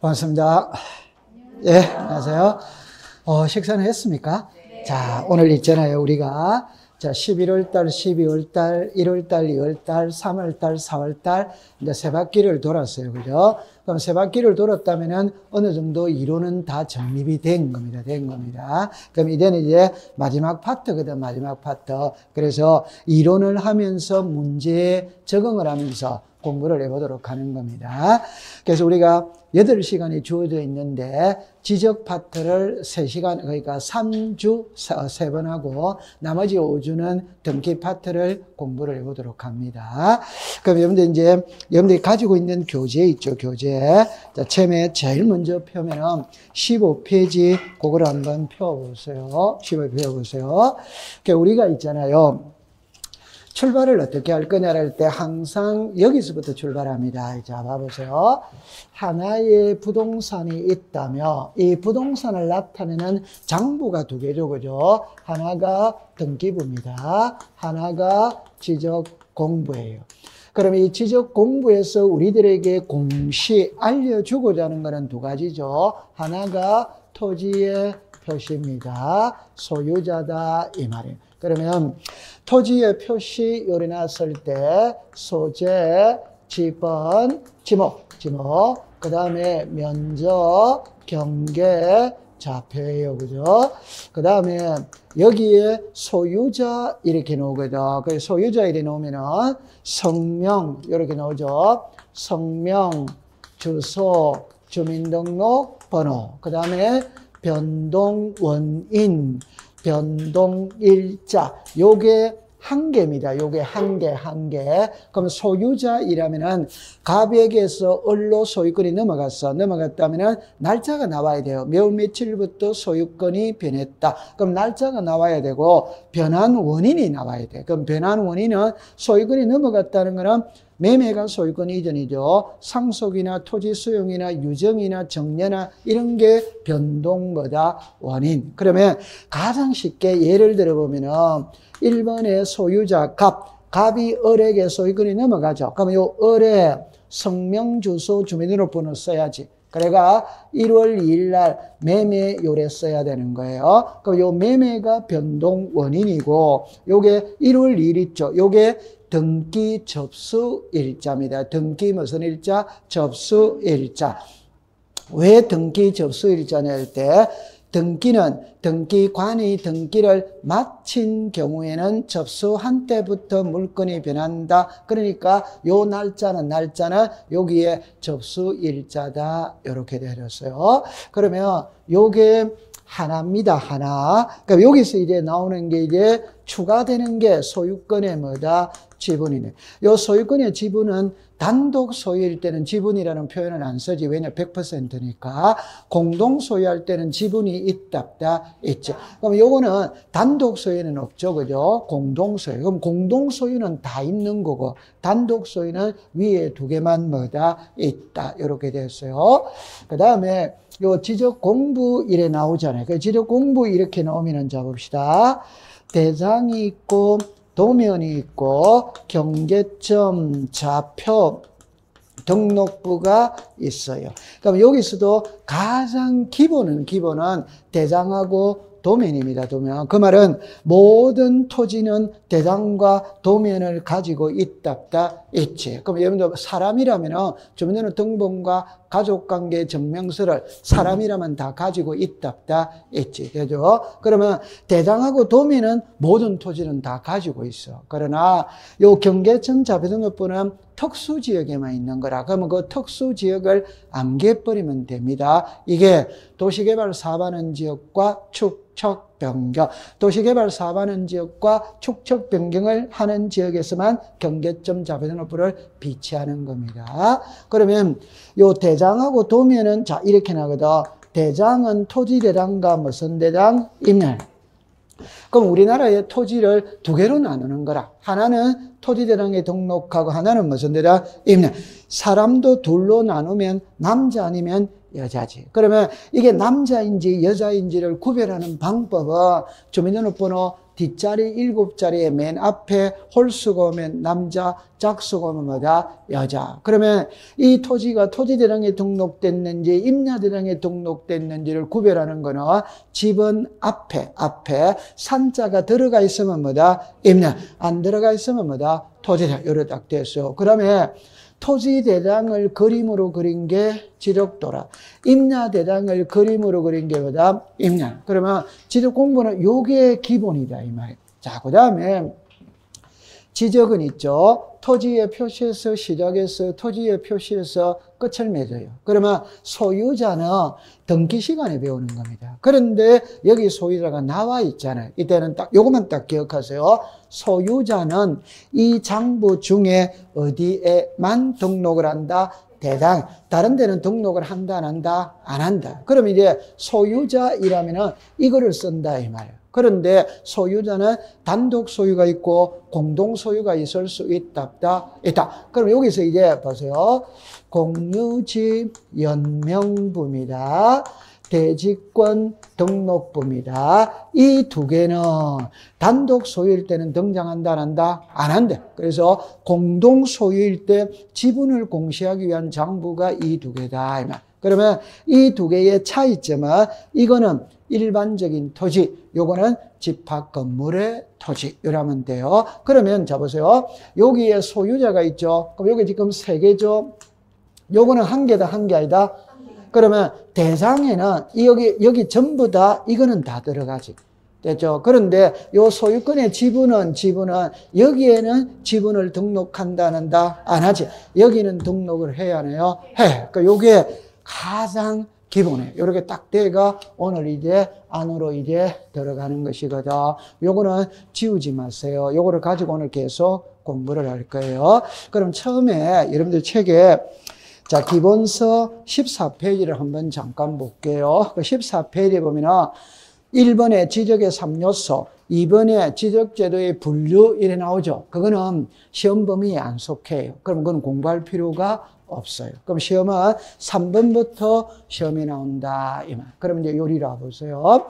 반갑습니다. 예, 안녕하세요. 식사는 했습니까? 네. 자, 오늘 있잖아요. 우리가 11월달, 12월달, 1월달, 2월달, 3월달, 4월달 이제 세 바퀴를 돌았어요. 그죠? 그럼 세 바퀴를 돌았다면은 어느 정도 이론은 다 정립이 된 겁니다. 그럼 이제 마지막 파트거든, 마지막 파트. 그래서 이론을 하면서 문제에 적응을 하면서 공부를 해보도록 하는 겁니다. 그래서 우리가 8시간이 주어져 있는데 지적 파트를 3시간, 그러니까 3주 3번 하고 나머지 5주는 등기 파트를 공부를 해보도록 합니다. 그럼 여러분들이 가지고 있는 교재 있죠, 교재. 자, 처음에 제일 먼저 펴면은 15페이지 그걸 한번 펴보세요. 15페이지 펴보세요. 그러니까 우리가 있잖아요. 출발을 어떻게 할 거냐를 할 때 항상 여기서부터 출발합니다. 자, 봐보세요. 하나의 부동산이 있다면 이 부동산을 나타내는 장부가 두 개죠. 그죠? 하나가 등기부입니다. 하나가 지적 공부예요. 그럼 이 지적 공부에서 우리들에게 공시 알려주고자 하는 것은 두 가지죠. 하나가 토지의 표시입니다. 소유자다 이 말이에요. 그러면 토지의 표시 요리 났을 때 소재, 지번, 지목, 그 다음에 면적, 경계, 좌표예요. 그죠? 그 다음에 여기에 소유자 이렇게 나오거든. 그 소유자 이렇게 나오면은 성명 이렇게 나오죠. 성명, 주소, 주민등록 번호, 그 다음에 변동 원인, 변동일자, 요게 한 개입니다. 요게 한 개. 그럼 소유자이라면은 갑에게서 을로 소유권이 넘어갔다면은 날짜가 나와야 돼요. 몇 며칠부터 소유권이 변했다. 그럼 날짜가 나와야 되고 변한 원인이 나와야 돼. 그럼 변한 원인은 소유권이 넘어갔다는 거는 매매가 소유권 이전이죠. 상속이나 토지 수용이나 유정이나 정려나 이런 게 변동보다 원인. 그러면 가장 쉽게 예를 들어보면은 1번의 소유자 갑이 을에게 소유권이 넘어가죠. 그러면 요 을에 성명, 주소, 주민등록번호 써야지. 그래가 1월 2일 날 매매 요래 써야 되는 거예요. 그럼 요 매매가 변동 원인이고 요게 1월 2일 있죠. 요게 등기 접수 일자입니다. 등기 무슨 일자? 접수 일자. 왜 등기 접수 일자냐 할 때 등기는 등기관이 등기를 마친 경우에는 접수한 때부터 물건이 변한다. 그러니까 요 날짜는 여기에 접수 일자다. 이렇게 되었어요. 그러면 요게 하나입니다. 하나. 그러니까 여기서 이제 나오는 게 이제 추가되는 게 소유권의 뭐다? 지분이네. 요 소유권의 지분은 단독 소유일 때는 지분이라는 표현을 안 쓰지. 왜냐? 100%니까. 공동 소유할 때는 지분이 있다, 있죠. 그럼 요거는 단독 소유는 없죠. 그죠? 공동 소유. 그럼 공동 소유는 다 있는 거고, 단독 소유는 위에 두 개만 뭐다? 있다. 이렇게 됐어요. 그 다음에 요 지적 공부 이래 나오잖아요. 그 지적 공부 이렇게 나오면은 자 봅시다. 대장이 있고, 도면이 있고 경계점, 좌표, 등록부가 있어요. 그럼 여기서도 가장 기본은 대장하고 도면입니다. 도면. 그 말은 모든 토지는 대장과 도면을 가지고 있다, 있지. 그럼 여러분들 사람이라면 주민등록 등본과 가족관계 증명서를 사람이라면 다 가지고 있다, 있지. 그죠? 그러면 대장하고 도면은 모든 토지는 다 가지고 있어. 그러나 요 경계점 자표등록부는 특수지역에만 있는 거라. 그러면 그 특수지역을 암기해버리면 됩니다. 이게 도시개발 사업하는 지역과 축척 변경, 도시개발 사업하는 지역과 축척 변경을 하는 지역에서만 경계점 자표등록부를 비치하는 겁니다. 그러면 요 대장하고 도면은 자 이렇게 나거든. 대장은 토지대장과 무슨 대장? 임야. 그럼 우리나라의 토지를 두 개로 나누는 거라. 하나는 토지대장에 등록하고 하나는 무슨 대장? 임야. 사람도 둘로 나누면 남자 아니면 여자지. 그러면 이게 남자인지 여자인지를 구별하는 방법은 주민등록번호 뒷자리 7자리에 맨 앞에 홀수가 오면 남자, 작수가 오면 뭐다? 여자. 그러면 이 토지가 토지대장에 등록됐는지 임야대장에 등록됐는지를 구별하는 거는 집은 앞에 산자가 들어가 있으면 뭐다? 임야. 안 들어가 있으면 뭐다? 토지대장. 요래 딱 됐어요. 그러면 토지대장을 그림으로 그린 게 지적도라. 임야대장을 그림으로 그린 게 뭐다? 임야. 그러면 지적 공부는 요게 기본이다, 이 말이에요. 자, 그 다음에 지적은 있죠. 토지의 표시에서 시작해서 토지의 표시에서 끝을 맺어요. 그러면 소유자는 등기 시간에 배우는 겁니다. 그런데 여기 소유자가 나와 있잖아요. 이때는 딱 요것만 딱 기억하세요. 소유자는 이 장부 중에 어디에만 등록을 한다? 대장. 다른 데는 등록을 한다, 안 한다? 안 한다. 그럼 이제 소유자이라면은 이거를 쓴다, 이 말이에요. 그런데 소유자는 단독 소유가 있고 공동 소유가 있을 수 있다, 없다? 있다. 그럼 여기서 이제 보세요. 공유집 연명부입니다. 대지권 등록부입니다. 이 두 개는 단독 소유일 때는 등장한다, 안 한다? 안 한다. 그래서 공동 소유일 때 지분을 공시하기 위한 장부가 이 두 개다. 그러면 이 두 개의 차이점은 이거는 일반적인 토지, 요거는 집합 건물의 토지, 이러면 돼요. 그러면 자 보세요. 여기에 소유자가 있죠. 그럼 여기 지금 3개죠. 요거는 1개다, 1개 아니다? 그러면 대상에는 여기 전부 다 이거는 다 들어가지. 됐죠? 그런데 요 소유권의 지분은 여기에는 지분을 등록한다, 안 한다? 안 하지. 여기는 등록을 해야 하네요. 해. 그러니까 요게 가장 기본이에요. 요렇게 딱 돼가 오늘 이제 안으로 이제 들어가는 것이거든. 요거는 지우지 마세요. 요거를 가지고 오늘 계속 공부를 할 거예요. 그럼 처음에 여러분들 책에 자, 기본서 14페이지를 한번 잠깐 볼게요. 그 14페이지에 보면은 1번에 지적의 3요소, 2번에 지적제도의 분류 이래 나오죠. 그거는 시험 범위에 안 속해요. 그럼 그건 공부할 필요가 없어요. 그럼 시험은 3번부터 시험이 나온다, 이 말. 그럼 이제 요리라 보세요.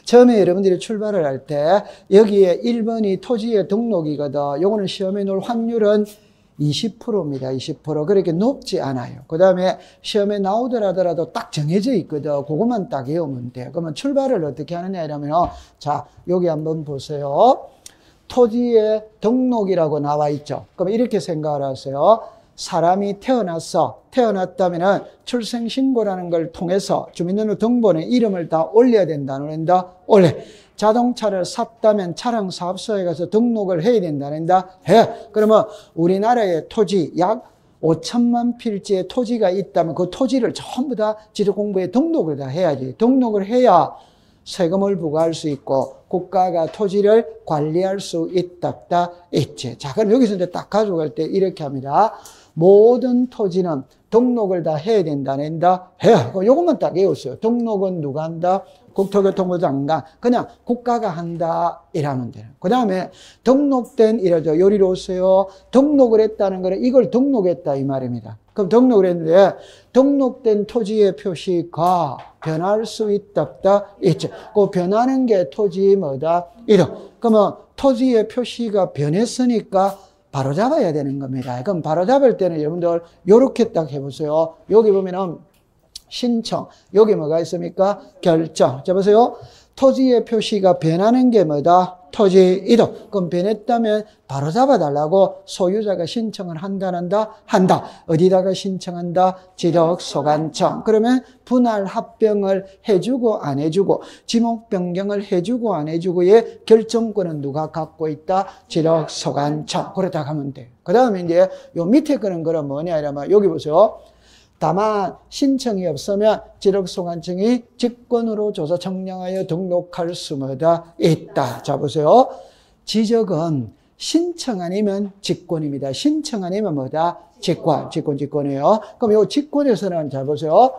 처음에 여러분들이 출발을 할 때 여기에 1번이 토지의 등록이거든. 요거는 시험에 놓을 확률은 20%입니다. 20%. 그렇게 높지 않아요. 그 다음에 시험에 나오더라도 딱 정해져 있거든. 그것만 딱 외우면 돼요. 그러면 출발을 어떻게 하느냐 이러면, 자, 여기 한번 보세요. 토지의 등록이라고 나와 있죠. 그럼 이렇게 생각을 하세요. 사람이 태어났다면은 출생신고라는 걸 통해서 주민등록등본에 이름을 다 올려야 된다, 안 된다? 올려. 자동차를 샀다면 차량 사업소에 가서 등록을 해야 된다, 안 된다? 해. 그러면 우리나라의 토지 약 5천만 필지의 토지가 있다면 그 토지를 전부 다 지적공부에 등록을 다 해야지. 등록을 해야 세금을 부과할 수 있고 국가가 토지를 관리할 수 있다, 있지. 자, 그럼 여기서 이제 딱 가져갈 때 이렇게 합니다. 모든 토지는 등록을 다 해야 된다, 안 된다? 해야. 요것만 딱 외웠어요. 등록은 누가 한다? 국토교통부 장관. 그냥 국가가 한다, 이라면 돼요. 그 다음에 등록된, 이러죠. 요리로 오세요. 등록을 했다는 거는 이걸 등록했다, 이 말입니다. 그럼 등록을 했는데, 등록된 토지의 표시가 변할 수 있다, 없다? 있죠. 그 변하는 게 토지 뭐다? 이름. 그러면 토지의 표시가 변했으니까 바로 잡아야 되는 겁니다. 그럼 바로 잡을 때는 여러분들 요렇게 딱 해보세요. 여기 보면은 신청, 여기 뭐가 있습니까? 결정. 자 보세요. 토지의 표시가 변하는 게 뭐다? 토지 이동. 그럼 변했다면 바로 잡아달라고 소유자가 신청을 한다, 안 한다? 한다. 어디다가 신청한다? 지적소관청. 그러면 분할 합병을 해주고 안 해주고 지목 변경을 해주고 안 해주고의 결정권은 누가 갖고 있다? 지적소관청. 그렇다 하면 돼요. 그 다음에 이제 요 밑에 거는 그럼 뭐냐 이러면 여기 보세요. 다만 신청이 없으면 지적소관청이 직권으로 조사 청량하여 등록할 수마다 있다. 자 보세요. 지적은 신청 아니면 직권입니다. 신청 아니면 뭐다? 직권이에요. 그럼 요 직권에서는 자 보세요.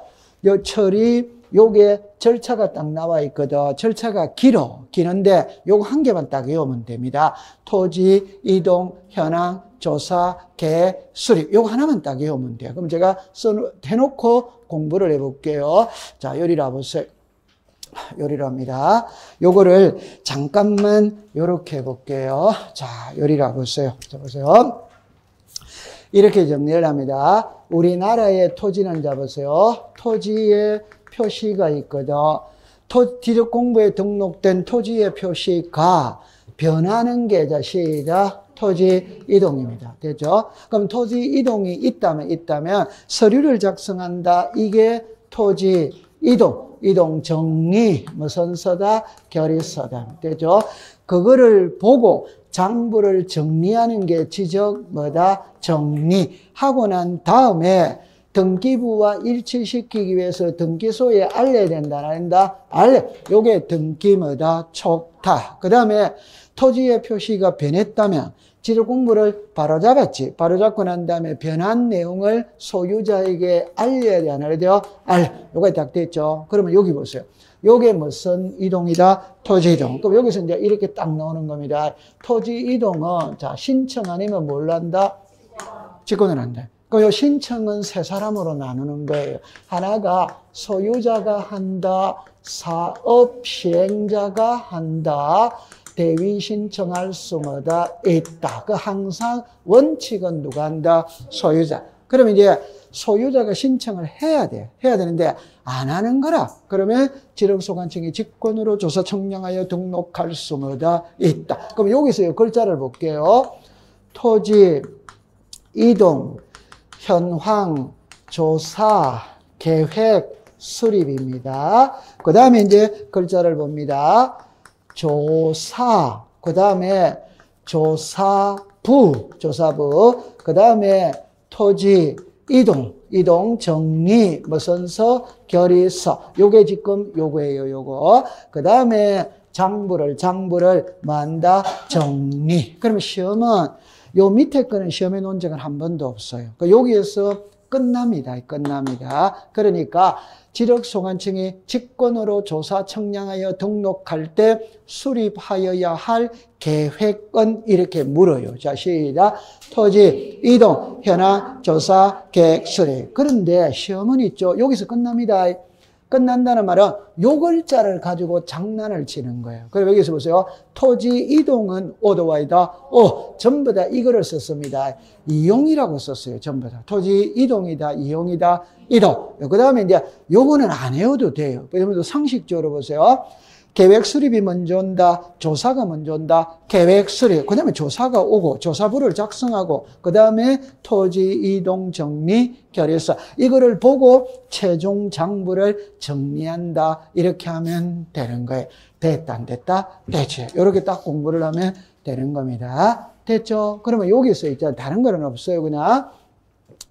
요 처리 요게 절차가 딱 나와 있거든. 절차가 기는데 요거 한 개만 딱 외우면 됩니다. 토지, 이동, 현황, 조사, 개, 수립. 요거 하나만 딱 외우면 돼요. 그럼 제가 해놓고 공부를 해볼게요. 자, 요리라 보세요. 요리랍니다. 요거를 잠깐만 요렇게 해볼게요. 자, 요리라 보세요. 자, 보세요. 이렇게 정리를 합니다. 우리나라의 토지는 잡으세요. 토지에 표시가 있거든. 지적 공부에 등록된 토지의 표시가 변하는 게 시작 토지 이동입니다. 됐죠? 그럼 토지 이동이 있다면 서류를 작성한다. 이게 토지 이동 정리 선서다 결의서다. 됐죠? 그거를 보고 장부를 정리하는 게 지적 정리하고 난 다음에 등기부와 일치시키기 위해서 등기소에 알려야 된다. 요게 등기 촉탁. 그 다음에 토지의 표시가 변했다면 지적 공부를 바로 잡았지. 바로 잡고 난 다음에 변한 내용을 소유자에게 알려야 돼. 안 알려야 돼요? 요게 딱 됐죠. 그러면 여기 보세요. 요게 무슨 이동이다? 토지 이동. 그럼 여기서 이제 이렇게 딱 나오는 겁니다. 토지 이동은, 자, 신청 아니면 뭘 한다? 직권을 한다. 그럼 요 신청은 세 사람으로 나누는 거예요. 하나가 소유자가 한다, 사업 시행자가 한다, 대위 신청할 수 있다. 그 항상 원칙은 누가 한다? 소유자. 그러면 이제 소유자가 신청을 해야 돼. 해야 되는데 안 하는 거라. 그러면 지력소관청이 직권으로 조사 청량하여 등록할 수 있다. 그럼 여기서 글자를 볼게요. 토지 이동 현황 조사 계획 수립입니다. 그 다음에 이제 글자를 봅니다. 조사, 그 다음에 조사부, 그 다음에 토지 이동 정리 선서 결의서. 요게 지금 요거예요. 요거. 그 다음에 장부를 만다 정리. 그러면 시험은 요 밑에 거는 시험에 논 적은 한 번도 없어요. 여기에서 끝납니다. 그러니까 지력소관청이 직권으로 조사 청량하여 등록할 때 수립하여야 할 계획은 이렇게 물어요. 자, 시작. 토지 이동 현황 조사 계획 수립. 그런데 시험은 있죠. 여기서 끝납니다. 끝난다는 말은 요 글자를 가지고 장난을 치는 거예요. 그럼 여기서 보세요. 토지 이동은 오도와이다. 전부 다 이거를 썼습니다. 이용이라고 썼어요. 전부 다. 토지 이동이다. 이용이다. 이동. 그 다음에 이제 요거는 안 해도 돼요. 그러면 상식적으로 보세요. 계획 수립이 먼저 온다. 조사가 먼저 온다. 계획 수립. 그 다음에 조사가 오고 조사부를 작성하고 그 다음에 토지 이동 정리 결의서. 이거를 보고 최종 장부를 정리한다. 이렇게 하면 되는 거예요. 됐다 안 됐다? 됐지. 이렇게 딱 공부를 하면 되는 겁니다. 됐죠? 그러면 여기서 있잖아. 다른 거는 없어요. 그냥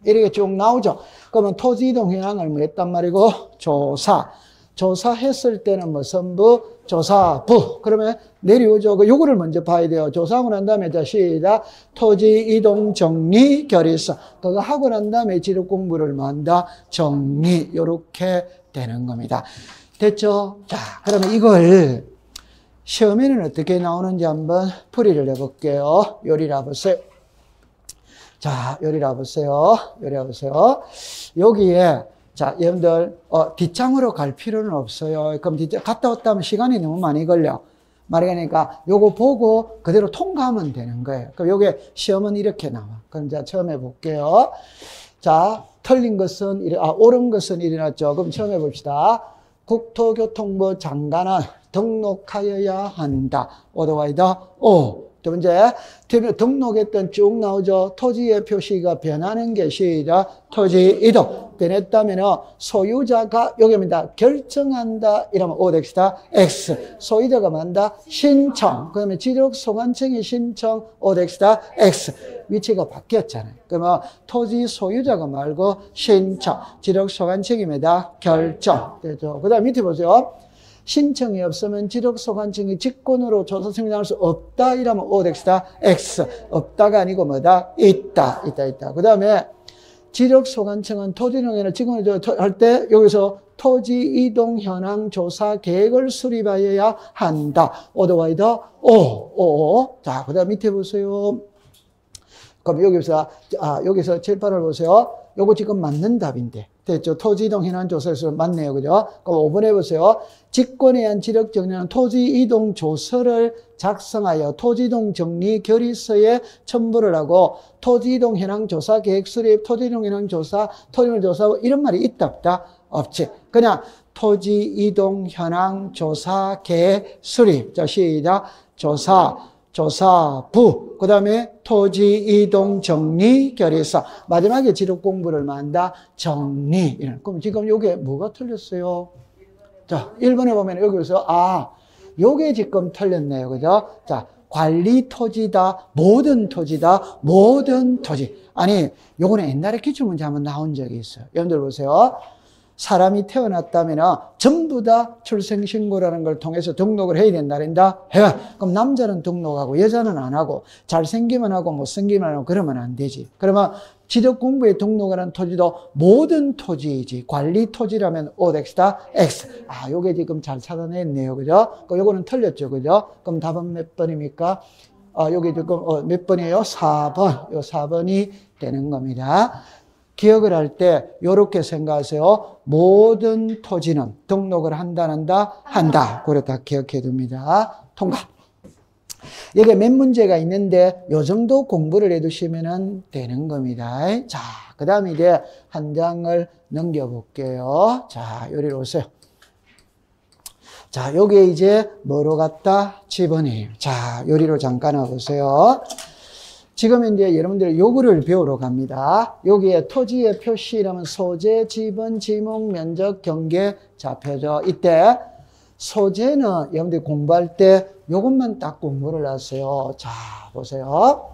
이렇게 쭉 나오죠. 그러면 토지 이동 현황을 뭐 했단 말이고 조사했을 때는 무슨 부? 조사부. 그러면 내려오죠. 요거를 먼저 봐야 돼요. 조사하고 난 다음에 시작. 토지 이동 정리 결의서. 그거 하고 난 다음에 지력 공부를 만다 정리. 요렇게 되는 겁니다. 됐죠? 자, 그러면 이걸 시험에는 어떻게 나오는지 한번 풀이를 해볼게요. 요리라 보세요. 자, 요리라 보세요. 여기에 자, 여러분들, 뒷장으로 갈 필요는 없어요. 그럼 뒷장 갔다 왔다 하면 시간이 너무 많이 걸려. 그러니까 요거 보고 그대로 통과하면 되는 거예요. 그럼 요게 시험은 이렇게 나와. 그럼 자, 처음 해볼게요. 자, 틀린 것은, 옳은 것은 일어났죠. 그럼 처음 해봅시다. 국토교통부 장관은 등록하여야 한다. 오도와이다. 두 번째, 등록했던 쭉 나오죠. 토지의 표시가 변하는 게 시작. 토지 이동. 변했다면 소유자가 여기입니다. 결정한다. 이러면 O 덱시다. X. 소유자가 만다. 신청. 그러면 지력소관청이 신청. O 덱시다. X. 위치가 바뀌었잖아요. 그러면 토지 소유자가 말고 신청. 지력소관청입니다. 결정. 되죠. 그 다음 밑에 보세요. 신청이 없으면 지력소관청이 직권으로 조사 청량할 수 없다. 이러면 O 덱시다. X. 없다가 아니고 뭐다? 있다. 그 다음에 지력소관청은 토지농해를 직권으로 할 때 여기서 토지 이동 현황 조사 계획을 수립하여야 한다. 오도와이다. 자, 그 다음 밑에 보세요. 그럼 여기서 7, 8을 보세요. 요거 지금 맞는 답인데. 됐죠? 토지 이동 현황 조서에서 맞네요. 그죠? 그럼 5번 해보세요. 직권에 의한 지력 정리는 토지 이동 조서를 작성하여 토지 이동 정리 결의서에 첨부를 하고 토지 이동 현황 조사 계획 수립, 토지 이동 현황 조사, 토지 이동 조사 이런 말이 있다 없다? 없지. 그냥 토지 이동 현황 조사 계획 수립. 자, 시작. 조사부, 그 다음에 토지 이동 정리 결의서. 마지막에 지력 공부를 만다 정리. 그럼 지금 요게 뭐가 틀렸어요? 자, 1번에 보면 여기서 요게 지금 틀렸네요. 그죠? 자, 관리 토지다, 모든 토지다, 모든 토지. 아니, 요거는 옛날에 기출문제 한번 나온 적이 있어요. 여러분들 보세요. 사람이 태어났다면 전부 다 출생신고라는 걸 통해서 등록을 해야 된다. 그럼 남자는 등록하고 여자는 안 하고 잘생기면 하고 못생기면 하고 그러면 안 되지. 그러면 지적 공부에 등록하는 토지도 모든 토지이지. 관리 토지라면 OX다, X. 요게 지금 잘 찾아냈네요. 그죠? 요거는 틀렸죠. 그죠? 그럼 답은 몇 번입니까? 여기 지금 몇 번이에요? 4번. 요 4번이 되는 겁니다. 기억을 할 때 이렇게 생각하세요. 모든 토지는 등록을 한다. 그렇다 기억해 둡니다. 통과. 여기 몇 문제가 있는데 요 정도 공부를 해두시면 되는 겁니다. 자, 그 다음에 이제 한 장을 넘겨볼게요. 자, 요리로 오세요. 자, 요게 이제 뭐로 갔다? 지번이에요. 자, 요리로 잠깐 와보세요. 지금 이제 여러분들 요거를 배우러 갑니다. 여기에 토지의 표시라면 소재, 지번, 지목, 면적, 경계, 좌표죠. 이때 소재는 여러분들 공부할 때 요것만 딱 공부를 하세요. 자, 보세요.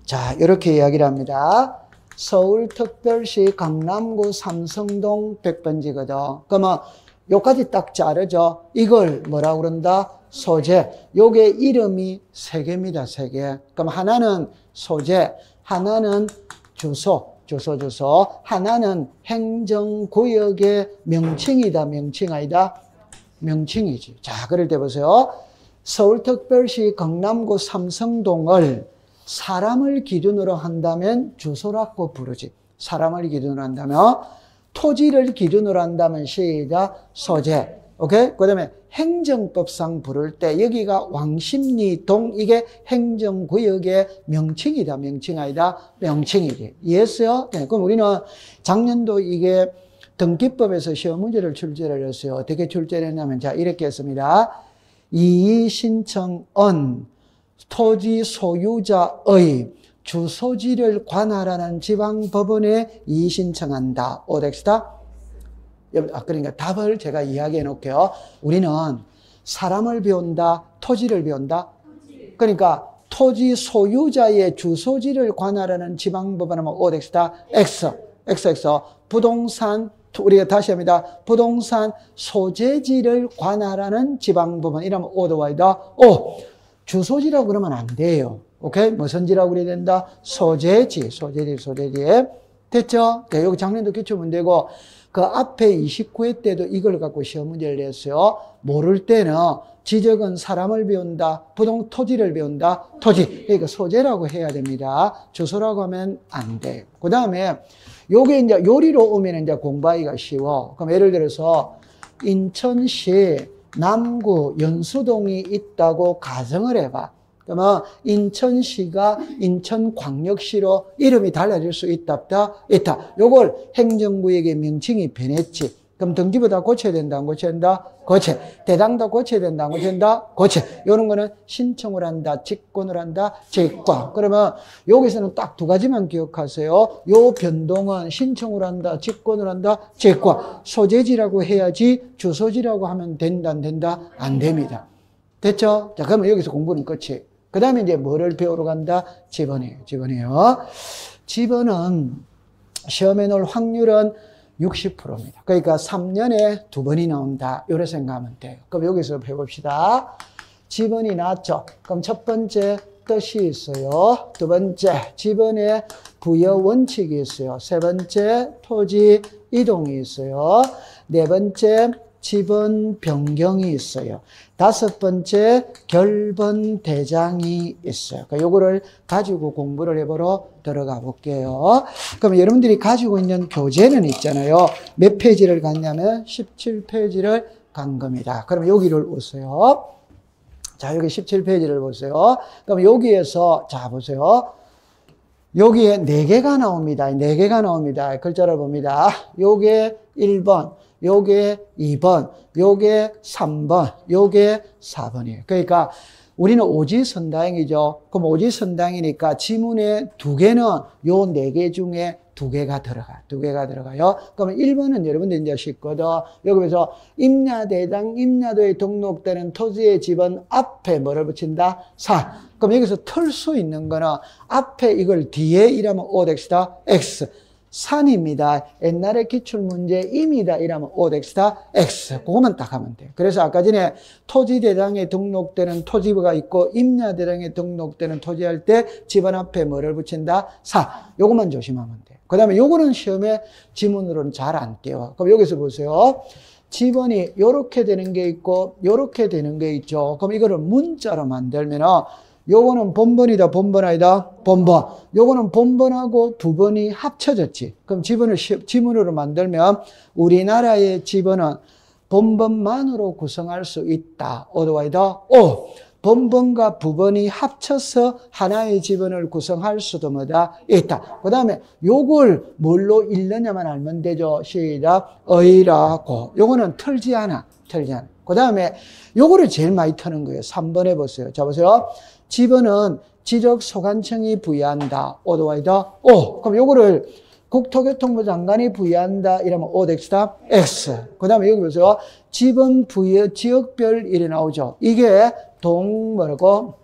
자, 이렇게 이야기를 합니다. 서울특별시 강남구 삼성동 100번지거든. 그러면 요까지 딱 자르죠. 이걸 뭐라고 그런다? 소재. 요게 이름이 3개입니다. 3개. 그럼 하나는 소재, 하나는 주소. 하나는 행정구역의 명칭이다. 명칭 아니다? 명칭이지. 자, 그럴 때 보세요. 서울특별시 강남구 삼성동을 사람을 기준으로 한다면 주소라고 부르지. 사람을 기준으로 한다면, 토지를 기준으로 한다면 시작, 소재. 오케이? 그 다음에 행정법상 부를 때 여기가 왕십리동 이게 행정구역의 명칭이다. 명칭 아니다? 명칭이지. 이해했어요? 네, 그럼 우리는 작년도 이게 등기법에서 시험 문제를 출제를 했어요. 어떻게 출제를 했냐면 자, 이렇게 했습니다. 이의 신청은 토지 소유자의 주소지를 관할하는 지방법원에 이의 신청한다. 오덱스다? 그러니까 답을 제가 이야기해 놓을게요. 우리는 사람을 배운다, 토지를 배운다. 그러니까 토지 소유자의 주소지를 관할하는 지방법원은 OX다, X. 부동산, 우리가 다시 합니다. 부동산 소재지를 관할하는 지방법원. 이러면 O다. 주소지라고 그러면 안 돼요. 오케이? 무슨 지라고 그래야 된다? 소재지. 됐죠? 여기 작년도 기출문제고, 그 앞에 29회 때도 이걸 갖고 시험 문제를 냈어요. 모를 때는 지적은 사람을 배운다, 토지를 배운다, 토지. 그러니까 소재라고 해야 됩니다. 주소라고 하면 안 돼요. 그 다음에 요게 이제 요리로 오면 이제 공부하기가 쉬워. 그럼 예를 들어서 인천시 남구 연수동이 있다고 가정을 해봐. 그러면 인천시가 인천광역시로 이름이 달라질 수 있다. 요걸 행정구역의 명칭이 변했지. 그럼 등기부다 고쳐야 된다, 안 고쳐야 된다? 고쳐. 대장도 고쳐야 된다, 안 고쳐야 된다? 고쳐. 요런 거는 신청을 한다, 직권을 한다, 직권. 그러면 여기서는 딱 2가지만 기억하세요. 요 변동은 신청을 한다, 직권을 한다, 직권. 소재지라고 해야지 주소지라고 하면 된다, 안 된다? 안 됩니다. 됐죠? 자, 그러면 여기서 공부는 끝이. 그 다음에 이제 뭐를 배우러 간다? 지번이에요. 지번은 시험에 넣을 확률은 60%입니다. 그러니까 3년에 2번이 나온다. 이렇게 생각하면 돼요. 그럼 여기서 배웁시다. 지번이 나왔죠? 그럼 첫 번째 뜻이 있어요. 두 번째 지번에 부여 원칙이 있어요. 세 번째 토지 이동이 있어요. 네 번째 지번 변경이 있어요. 다섯 번째, 결번 대장이 있어요. 그러니까 요거를 가지고 공부를 해보러 들어가 볼게요. 그럼 여러분들이 가지고 있는 교재는 있잖아요. 몇 페이지를 갔냐면 17페이지를 간 겁니다. 그럼 여기를 보세요. 자, 여기 17페이지를 보세요. 그럼 여기에서, 자, 보세요. 여기에 4개가 나옵니다. 4개가 나옵니다. 글자를 봅니다. 요게 1번, 요게 2번, 요게 3번, 요게 4번이에요. 그러니까 우리는 오지선다형이죠. 그럼 오지선다형이니까 지문에 2개는 요 4개 중에 2개가 들어가요. 그러면 1번은 여러분들 이제 쉽거든. 여기서 임야대장, 임야도에 등록되는 토지의 집은 앞에 뭐를 붙인다? 산. 그럼 여기서 틀 수 있는 거는 앞에 이걸 뒤에 이라면 오덱스다 X. 산입니다. 옛날에 기출문제 임이다 이라면 오덱스다 X. 그거만 딱 하면 돼. 그래서 아까 전에 토지대장에 등록되는 토지가 있고 임야대장에 등록되는 토지할 때 집안 앞에 뭐를 붙인다? 사. 요것만 조심하면 돼. 그 다음에 요거는 시험에 지문으로는 잘 안 띄워. 그럼 여기서 보세요. 지번이 요렇게 되는 게 있고 요렇게 되는 게 있죠. 그럼 이거를 문자로 만들면은 요거는 본번이다, 본번 아니다? 본번. 요거는 본번하고 부번이 합쳐졌지. 그럼 지번을 지문으로 만들면 우리나라의 지번은 본번만으로 구성할 수 있다. 오도 아니다? 오. 본번과 부번이 합쳐서 하나의 지번을 구성할 수도 뭐다? 있다. 그 다음에 요걸 뭘로 읽느냐만 알면 되죠. 시작. 의라고. 요거는 틀지 않아. 그 다음에 요거를 제일 많이 트는 거예요. 3번 해보세요. 자, 보세요. 지번은 지적소관청이 부여한다. 오도 아니다? 오. 그럼 요거를 국토교통부 장관이 부여한다. 이러면 오덱스다 X. 그 다음에 여기 보세요. 지번 부여 지역별 이래 나오죠. 이게 뭐라고?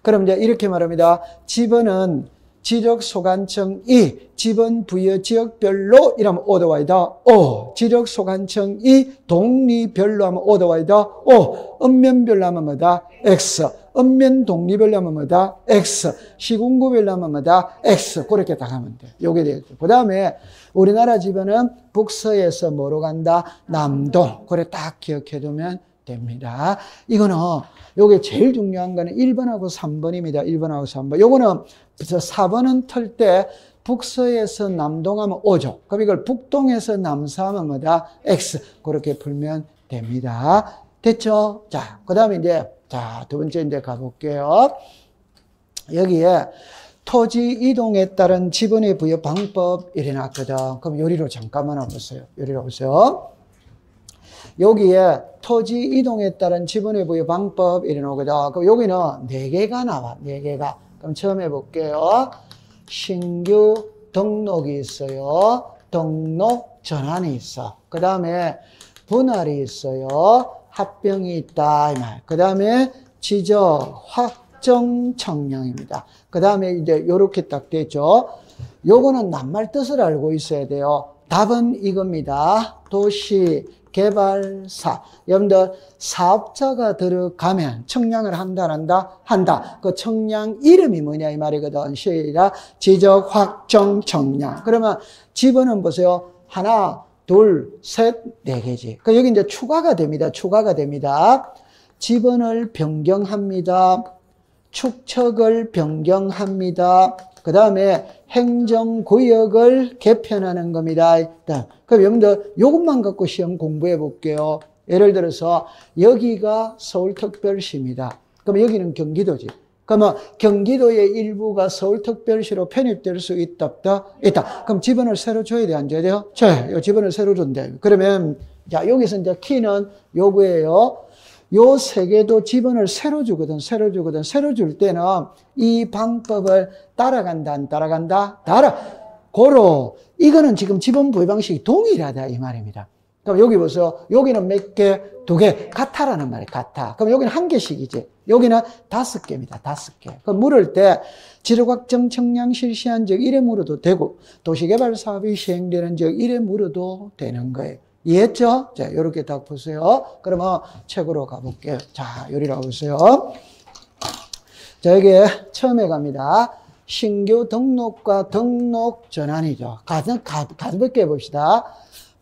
그럼 이제 이렇게 말합니다. 지번은 지적소관청이 지번 부여 지역별로 이러면 오도 아니다? 오. 지적소관청이 동리별로 하면 오도 아니다? 오. 읍면별로 하면 뭐다? X. 읍면 동리별로 하면 뭐다? X. 시군구별로 하면 뭐다? X. 그렇게 딱 하면 돼. 요게 되겠죠. 그 다음에 우리나라 지번은 북서에서 뭐로 간다? 남동. 그래 딱 기억해 두면 됩니다. 이거는 요게 제일 중요한 거는 1번하고 3번입니다. 1번하고 3번. 요거는 4번은 틀 때 북서에서 남동하면 오죠. 그럼 이걸 북동에서 남서하면 뭐다? X. 그렇게 풀면 됩니다. 됐죠? 자, 그 다음에 이제 자, 두 번째 이제 가볼게요. 여기에 토지 이동에 따른 지번의 부여 방법 이래 놨거든. 그럼 요리로 잠깐만 와보세요. 요리로 보세요. 여기에 토지 이동에 따른 지번의 부여 방법 이래 나오거든. 그럼 여기는 4개가 나와. 4개가. 그럼 처음 해볼게요. 신규 등록이 있어요. 등록 전환이 있어. 그 다음에 분할이 있어요. 합병이 있다. 이 말. 그 다음에 지적 확정 청량입니다. 그 다음에 이제 요렇게 딱 되죠. 요거는 낱말 뜻을 알고 있어야 돼요. 답은 이겁니다. 도시 개발사. 여러분들 사업자가 들어가면 청량을 한다, 안 한다? 한다. 그 청량 이름이 뭐냐 이 말이거든. 시작. 지적 확정 청량. 그러면 지번은 보세요. 하나, 둘, 셋, 4개지. 그 여기 이제 추가가 됩니다. 추가가 됩니다. 지번을 변경합니다. 축척을 변경합니다. 그 다음에 행정구역을 개편하는 겁니다. 그럼 여러분들 이것만 갖고 시험 공부해 볼게요. 예를 들어서 여기가 서울특별시입니다. 그럼 여기는 경기도지. 그러면 경기도의 일부가 서울특별시로 편입될 수 있다, 없다? 있다. 그럼 지번을 새로 줘야 돼, 안 줘야 돼요? 이 지번을 새로 준대. 그러면, 자, 여기서 이제 키는 요거예요. 요 3개도 지번을 새로 주거든. 새로 줄 때는 이 방법을 따라간다, 안 따라간다? 이거는 지금 지번 부여 방식이 동일하다, 이 말입니다. 그럼 여기 보세요. 여기는 몇 개? 2개. 같아라는 말이에요. 같아. 그럼 여기는 1개씩이지. 여기는 5개입니다. 5개. 그럼 물을 때 지적확정 청량 실시한 적 이래 물어도 되고 도시개발 사업이 시행되는 적 이래 물어도 되는 거예요. 이해했죠? 자, 요렇게 딱 보세요. 그러면 책으로 가볼게요. 자, 요리라고 보세요. 자, 여기에 처음에 갑니다. 신규 등록과 등록 전환이죠. 가볍게 해봅시다.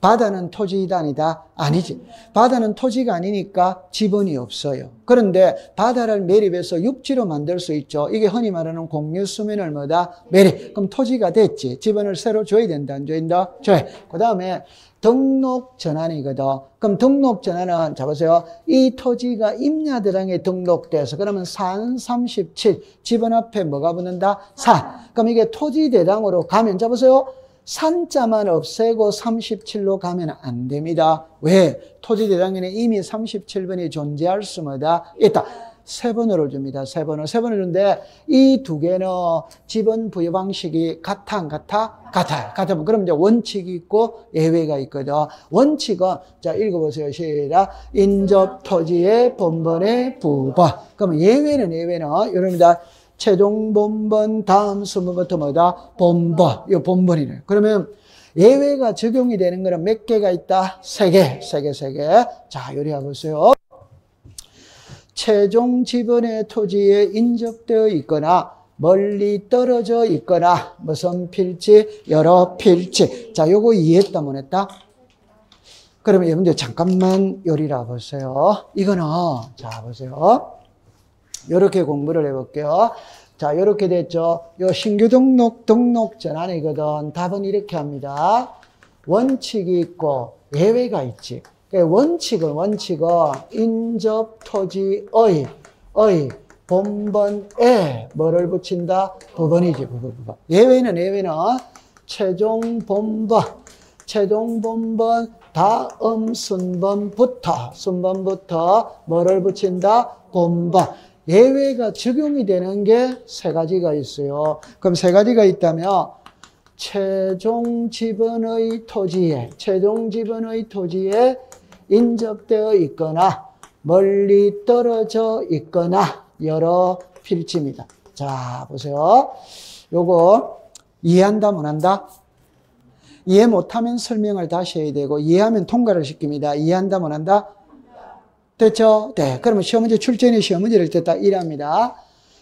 바다는 토지이다 아니다? 아니지. 바다는 토지가 아니니까 지분이 없어요. 그런데 바다를 매립해서 육지로 만들 수 있죠. 이게 흔히 말하는 공유 수면을 뭐다? 매립. 그럼 토지가 됐지. 지분을 새로 줘야 된다, 안 줘야 된다? 줘야. 그 다음에 등록 전환이거든. 그럼 등록 전환은 잡으세요. 이 토지가 임야대장에 등록돼서 그러면 산 37 지분 앞에 뭐가 붙는다? 산. 그럼 이게 토지대장으로 가면 잡으세요. 산자만 없애고 37로 가면 안 됩니다. 왜? 토지대장에는 이미 37번이 존재할 수마다 있다. 세 번호를 줍니다. 세 번호. 세 번을 주는데 이 두 개는 지분 부여 방식이 같아, 안 같아? 같아요. 같아. 그럼 이제 원칙이 있고 예외가 있거든. 원칙은, 자, 읽어보세요. 시작. 인접 토지의 본번의 부분. 그럼 예외는 여러분들 최종 본번 다음 순번부터 뭐다? 본번. 이 본번이네. 그러면 예외가 적용이 되는 거는 몇 개가 있다? 세 개. 자, 요리해 보세요. 최종 지분의 토지에 인접되어 있거나 멀리 떨어져 있거나 무슨 필지? 여러 필지. 자, 요거 이해했다 못했다? 그러면 여러분들 잠깐만 요리라 보세요. 이거는 자 보세요. 요렇게 공부를 해볼게요. 자, 요렇게 됐죠. 요 신규 등록 전환이거든. 답은 이렇게 합니다. 원칙이 있고 예외가 있지. 원칙은 인접 토지의 본번에 뭐를 붙인다? 부분이지, 부분. 예외는 최종 본번 다음 순번부터 뭐를 붙인다? 본번. 예외가 적용이 되는 게 세 가지가 있어요. 그럼 세 가지가 있다면 최종 지분의 토지에 인접되어 있거나 멀리 떨어져 있거나 여러 필지입니다. 자, 보세요. 요거 이해한다, 못한다? 이해 못하면 설명을 다시 해야 되고, 이해하면 통과를 시킵니다. 이해한다, 못한다? 됐죠? 네. 그러면 시험 문제 출제는 시험 문제를 때 딱 이랍니다.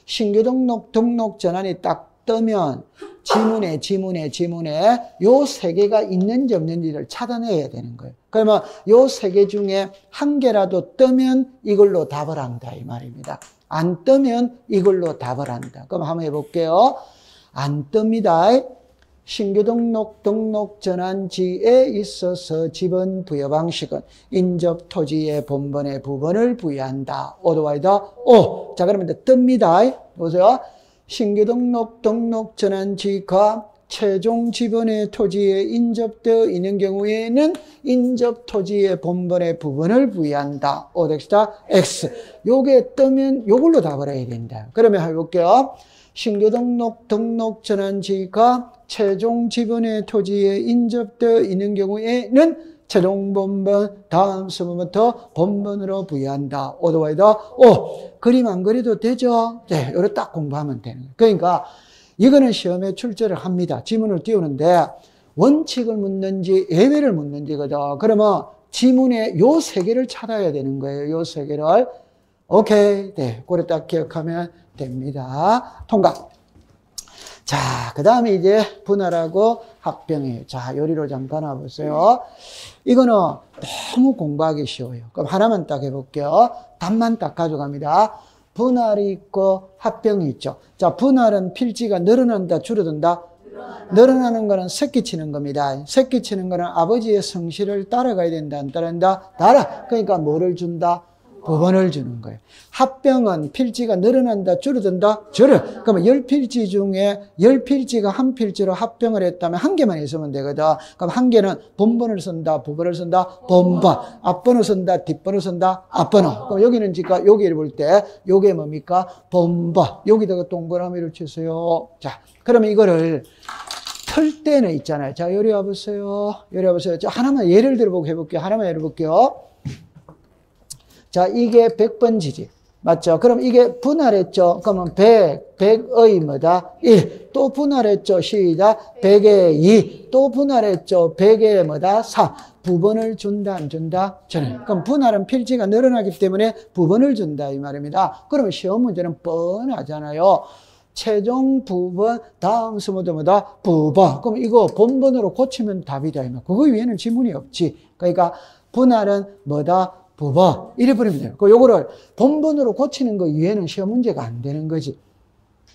신규 등록 전환이 딱 뜨면 지문에 요 세 개가 있는지 없는지를 찾아내야 되는 거예요. 그러면 요 세 개 중에 한 개라도 뜨면 이걸로 답을 한다 이 말입니다. 안 뜨면 이걸로 답을 한다. 그럼 한번 해볼게요. 안 뜹니다. 신규 등록 전환지에 있어서 지분 부여 방식은 인접 토지의 본번의 부분을 부여한다. 오도와이다. 오. 자, 그러면 이제 뜹니다. 보세요. 신규 등록 전환지가 최종 지분의 토지에 인접되어 있는 경우에는 인접 토지의 본번의 부분을 부여한다. O 덱시다 X. 요게 뜨면 요걸로 답을 해야 된다. 그러면 해볼게요. 신규 등록 전환지가 최종 지분의 토지에 인접되어 있는 경우에는 최종 본번 다음 순번부터 본번으로 부여한다. 오도와이다. 오. 그림 안 그려도 되죠? 네, 요래 딱 공부하면 되는 거예요. 그러니까 이거는 시험에 출제를 합니다. 지문을 띄우는데 원칙을 묻는지 예외를 묻는지거든. 그러면 지문에 요 세 개를 찾아야 되는 거예요. 요 세 개를. 오케이. 네, 그래 딱 기억하면 됩니다. 통과. 자, 그 다음에 이제 분할하고 합병이에요. 자, 요리로 잠깐 와보세요. 이거는 너무 공부하기 쉬워요. 그럼 하나만 딱 해볼게요. 답만 딱 가져갑니다. 분할이 있고 합병이 있죠. 자, 분할은 필지가 늘어난다, 줄어든다? 늘어나는 거는 새끼 치는 겁니다. 새끼 치는 거는 아버지의 성실을 따라가야 된다, 안 따라간다? 따라. 그러니까 뭐를 준다? 부분을 주는 거예요. 합병은 필지가 늘어난다, 줄어든다? 줄어. 그러면 10필지 중에 10필지가 한 필지로 합병을 했다면 한 개만 있으면 되거든. 그럼 한 개는 본번을 쓴다, 부분을 쓴다? 본번. 앞번호 쓴다, 뒷번호 쓴다? 앞번호. 그럼 여기는 지금 여기를 볼 때 요게 뭡니까? 본번. 여기다가 동그라미를 치세요. 자, 그러면 이거를 틀 때는 있잖아요. 자, 요리 와보세요. 자, 하나만 예를 들어보고 해볼게요. 하나만 예를 볼게요. 자, 이게 100번지지. 맞죠? 그럼 이게 분할했죠? 그러면 100의 뭐다? 1. 또 분할했죠? 시작. 100의 2. 또 분할했죠? 100의 뭐다? 3. 부분을 준다, 안 준다? 저는. 그럼 분할은 필지가 늘어나기 때문에 부분을 준다, 이 말입니다. 그러면 시험 문제는 뻔하잖아요. 최종 부번 다음 수모도마다 부번. 그럼 이거 본번으로 고치면 답이다. 그거 위에는 지문이 없지. 그러니까 분할은 뭐다? 부번. 이래 버리면 돼요. 요거를 본번으로 고치는 거 위에는 시험 문제가 안 되는 거지.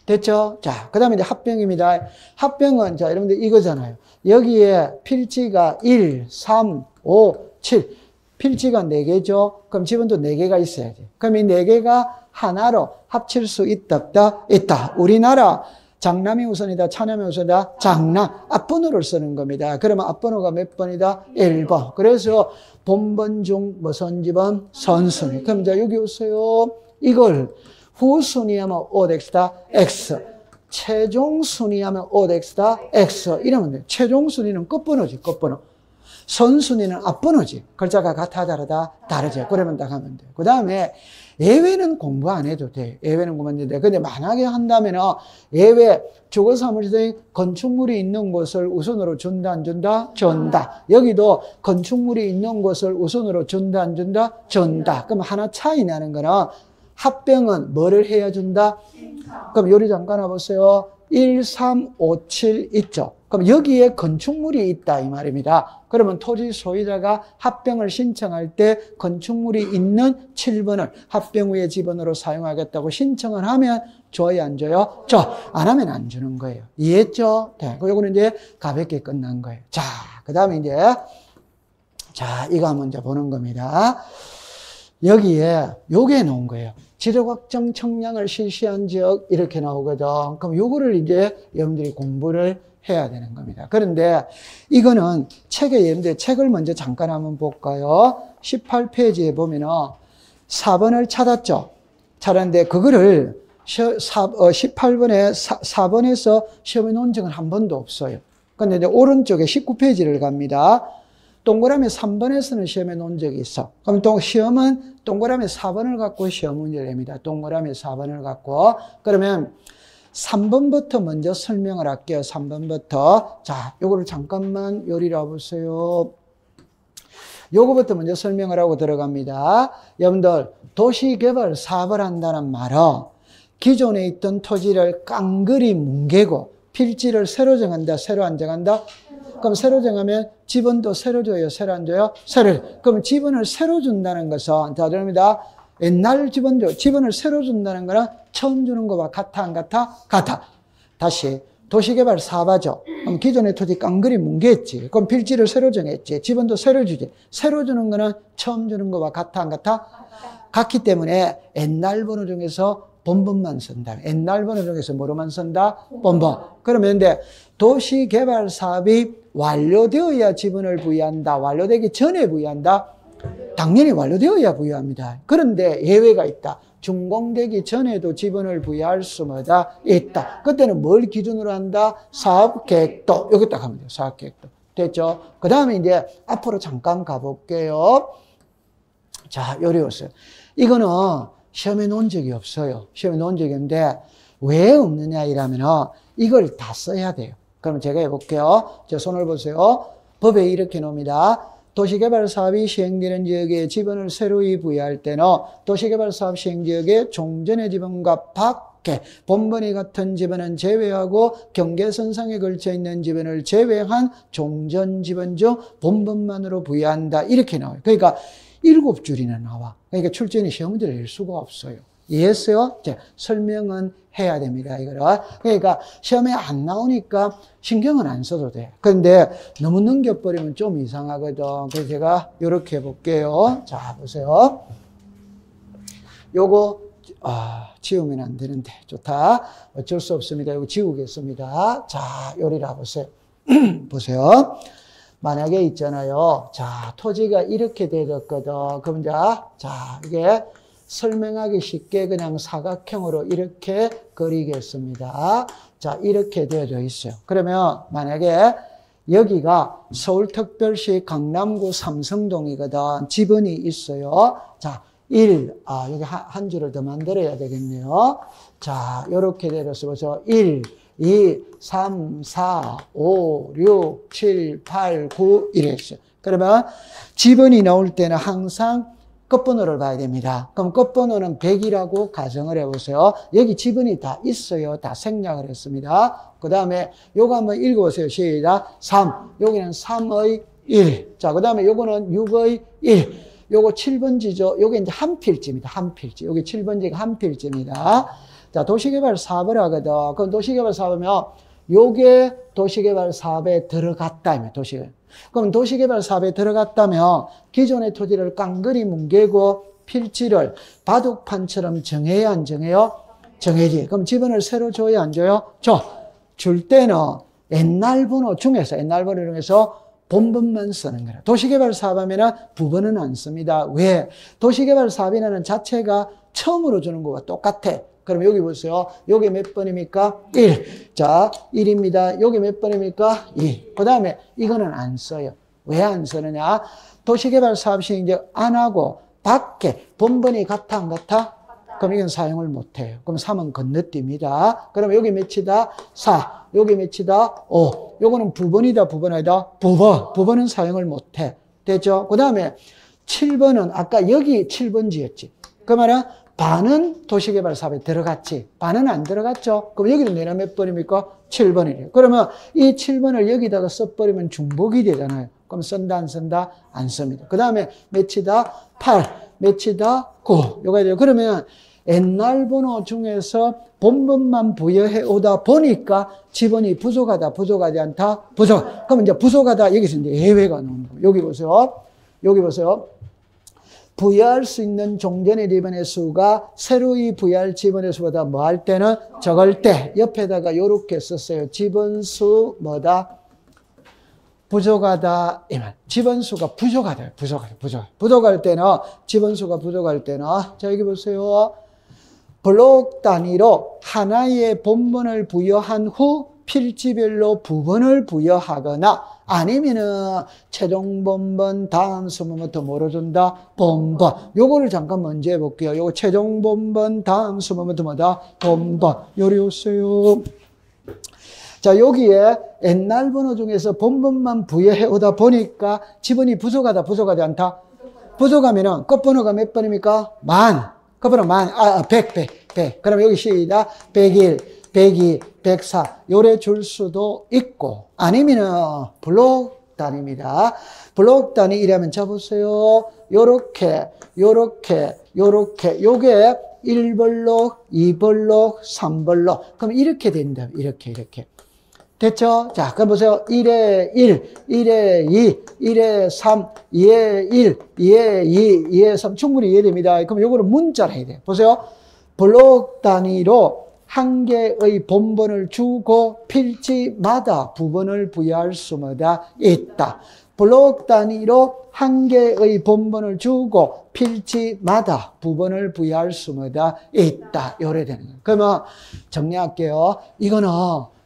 됐죠? 자, 그 다음에 이제 합병입니다. 합병은, 자, 여러분들 이거잖아요. 여기에 필지가 1, 3, 5, 7. 필지가 4개죠? 그럼 지분도 4개가 있어야지. 그럼 이 4개가 하나로 합칠 수 있다, 없다? 있다. 우리나라 장남이 우선이다, 차남이 우선이다? 장남. 앞번호를 쓰는 겁니다. 그러면 앞번호가 몇 번이다? 1번. 그래서 본번 중 무슨 지번? 선순위. 그럼 자, 여기 오세요. 이걸 후순위하면 OX다, X. 최종 순위하면 OX다, X. 이러면 돼요. 최종 순위는 끝번호지, 끝번호. 선순위는 앞번호지. 글자가 같아, 다르다? 다르지. 그러면 딱 하면 돼요. 그 다음에 예외는 공부 안 해도 돼. 예외는 공부 안 해도 돼. 근데 만약에 한다면 예외 주거사무소에 건축물이 있는 곳을 우선으로 준다, 안 준다? 준다. 여기도 건축물이 있는 곳을 우선으로 준다, 안 준다? 준다. 그럼 하나 차이 나는 거는 합병은 뭐를 해야 준다? 그럼 요리 잠깐 와보세요. 1, 3, 5, 7 있죠? 그럼 여기에 건축물이 있다 이 말입니다. 그러면 토지 소유자가 합병을 신청할 때 건축물이 있는 7번을 합병 후의 지번으로 사용하겠다고 신청을 하면 줘요, 안 줘요? 줘. 안 하면 안 주는 거예요. 이해했죠? 네. 요거는 이제 가볍게 끝난 거예요. 자, 그 다음에 이제, 자, 이거 한번 이제 보는 겁니다. 여기에 요게 나온 거예요. 지적확정 청량을 실시한 지역 이렇게 나오거든. 그럼 요거를 이제 여러분들이 공부를 해야 되는 겁니다. 그런데 이거는 책에 여러분들 책을 먼저 잠깐 한번 볼까요? 18페이지에 보면은 4번을 찾았죠. 찾았는데 그거를 18번에 4번에서 시험에 놓은 적은 한 번도 없어요. 근데 이제 오른쪽에 19페이지를 갑니다. 동그라미 3번에서는 시험에 놓은 적이 있어. 그럼 또 시험은 동그라미 4번을 갖고 시험 문제를 냅니다. 동그라미 4번을 갖고. 그러면 3번부터 먼저 설명을 할게요. 3번부터. 자, 요거를 잠깐만 요리라 보세요. 요거부터 먼저 설명을 하고 들어갑니다. 여러분들, 도시개발 사업을 한다는 말은 기존에 있던 토지를 깡그리 뭉개고 필지를 새로 정한다, 새로 안 정한다? 그럼 새로 정하면 지분도 새로 줘요, 새로 안 줘요? 새로. 그럼 지분을 새로 준다는 것은, 자, 그럽니다. 옛날 지분을 새로 준다는 거는 처음 주는 거와 같아, 안 같아? 같아. 다시, 도시개발 사업하죠. 그럼 기존의 토지 깡그리 뭉개했지. 그럼 필지를 새로 정했지. 지분도 새로 주지. 새로 주는 거는 처음 주는 거와 같아, 안 같아? 같기 때문에 옛날 번호 중에서 본번만 쓴다. 옛날 번호 중에서 뭐로만 쓴다? 본번. 그러면 근데 도시개발 사업이 완료되어야 지분을 부여한다. 완료되기 전에 부여한다? 당연히 완료되어야 부여합니다. 그런데 예외가 있다. 준공되기 전에도 지분을 부여할 수 뭐다? 있다. 그때는 뭘 기준으로 한다? 사업계획도. 여기 딱 하면 돼요. 사업계획도. 됐죠? 그 다음에 이제 앞으로 잠깐 가볼게요. 자, 요리 오세요. 이거는 시험에 놓은 적이 없어요. 시험에 놓은 적이 없는데 왜 없느냐 이러면 이걸 다 써야 돼요. 그럼 제가 해볼게요. 제 손을 보세요. 법에 이렇게 놓습니다. 도시개발 사업이 시행되는 지역에 지분을 새로이 부여할 때는 도시개발 사업 시행 지역의 종전의 지분과 밖에 본번이 같은 지분은 제외하고 경계선상에 걸쳐 있는 지분을 제외한 종전 지분 중 본번만으로 부여한다. 이렇게 나와요. 그러니까 7줄이나 나와. 그러니까 출제는 시험 문제를 낼 수가 없어요. 이해했어요? 자, 설명은 해야 됩니다. 이거를. 그러니까 시험에 안 나오니까 신경은 안 써도 돼. 그런데 너무 넘겨버리면 좀 이상하거든. 그래서 제가 이렇게 해볼게요. 자, 보세요. 요거, 지우면 안 되는데. 좋다. 어쩔 수 없습니다. 이거 지우겠습니다. 자, 요리라 보세요. 보세요. 만약에 있잖아요. 자, 토지가 이렇게 되었거든. 그럼 자, 이게 설명하기 쉽게 그냥 사각형으로 이렇게 그리겠습니다. 자, 이렇게 되어져 있어요. 그러면 만약에 여기가 서울특별시 강남구 삼성동이거든. 지분이 있어요. 자, 1, 여기 한 줄을 더 만들어야 되겠네요. 자, 이렇게 되어서 1, 2, 3, 4, 5, 6, 7, 8, 9 이랬어요. 그러면 지분이 나올 때는 항상 끝번호를 봐야 됩니다. 그럼 끝번호는 100이라고 가정을 해보세요. 여기 지번이 다 있어요. 다 생략을 했습니다. 그 다음에 요거 한번 읽어보세요. 시작. 3. 여기는 3의 1. 자, 그 다음에 요거는 6의 1. 요거 7번지죠. 요게 이제 한 필지입니다. 한 필지. 여기 7번지가 한 필지입니다. 자, 도시개발 사업을 하거든. 그럼 도시개발 사업이면 요게 도시개발 사업에 들어갔다면, 그럼 도시개발 사업에 들어갔다면 기존의 토지를 깡그리 뭉개고 필지를 바둑판처럼 정해야 안 정해요? 정해지. 그럼 지번을 새로 줘야 안 줘요? 줄 때는 옛날 번호 중에서 본번만 쓰는 거라. 도시개발 사업하면은 부번은 안 씁니다. 왜? 도시개발 사업이라는 자체가 처음으로 주는 거와 똑같아. 그럼 여기 보세요. 여기 몇 번입니까? 1. 자, 1입니다. 여기 몇 번입니까? 2. 그 다음에 이거는 안 써요. 왜 안 쓰느냐? 도시개발 사업 시 이제 안 하고 밖에 본번이 같아 안 같아? 그럼 이건 사용을 못 해요. 그럼 3은 건너뜁니다. 그럼 여기 몇이다? 4. 여기 몇이다? 5. 요거는 부번이다, 부번 아니다? 부번은 사용을 못 해. 됐죠? 그 다음에 7번은 아까 여기 7번지였지. 그 말은 반은 도시개발 사업에 들어갔지. 반은 안 들어갔죠. 그럼 여기도 내려 몇 번입니까? 7번이래요. 그러면 이 7번을 여기다가 써버리면 중복이 되잖아요. 그럼 쓴다, 안 쓴다? 안 씁니다. 그 다음에 몇이다? 8. 몇이다? 9. 요거 돼요. 그러면 옛날 번호 중에서 본번만 부여해 오다 보니까 지번이 부족하다, 부족하지 않다, 부족. 그럼 이제 부족하다, 여기서 이제 예외가 나오는 거예요. 여기 보세요. 여기 보세요. 부여할 수 있는 종전의 지번의 수가 새로이 부여할 지번의 수보다 뭐 할 때는 적을 때 옆에다가 요렇게 썼어요. 지번수 뭐다? 부족하다 이 말. 지번수가 부족하다. 부족할 때는 지번수가 부족할 때는 자 여기 보세요. 블록 단위로 하나의 본번을 부여한 후 필지별로 부번을 부여하거나 아니면은 최종 본번 다음 수문부터 뭐로 준다? 본번. 요거를 잠깐 먼저 해볼게요. 요거 최종 본번 다음 수문부터 뭐다? 본번. 요리 오세요. 자, 여기에 옛날 번호 중에서 본번만 부여해 오다 보니까 지번이 부족하다, 부족하지 않다? 부족하면은 끝번호가 몇 번입니까? 끝번호 100. 그럼 여기 시작. 101, 102, 104. 요래 줄 수도 있고, 아니면은 블록 단위입니다. 블록 단위 이라면 잡으세요. 요렇게. 요게 1블록, 2블록, 3블록. 그럼 이렇게 된다. 이렇게. 됐죠? 자, 그럼 보세요. 1에 1, 1에 2, 1에 3, 2에 1, 2에 2, 2에 3. 충분히 이해됩니다. 그럼 요거를 문자로 해야 돼요. 보세요. 블록 단위로 한 개의 본번을 주고 필지마다 부번을 부여할 수마다 있다. 블록 단위로 한 개의 본번을 주고 필지마다 부번을 부여할 수마다 있다. 요래 되는 거예요. 그러면 정리할게요. 이거는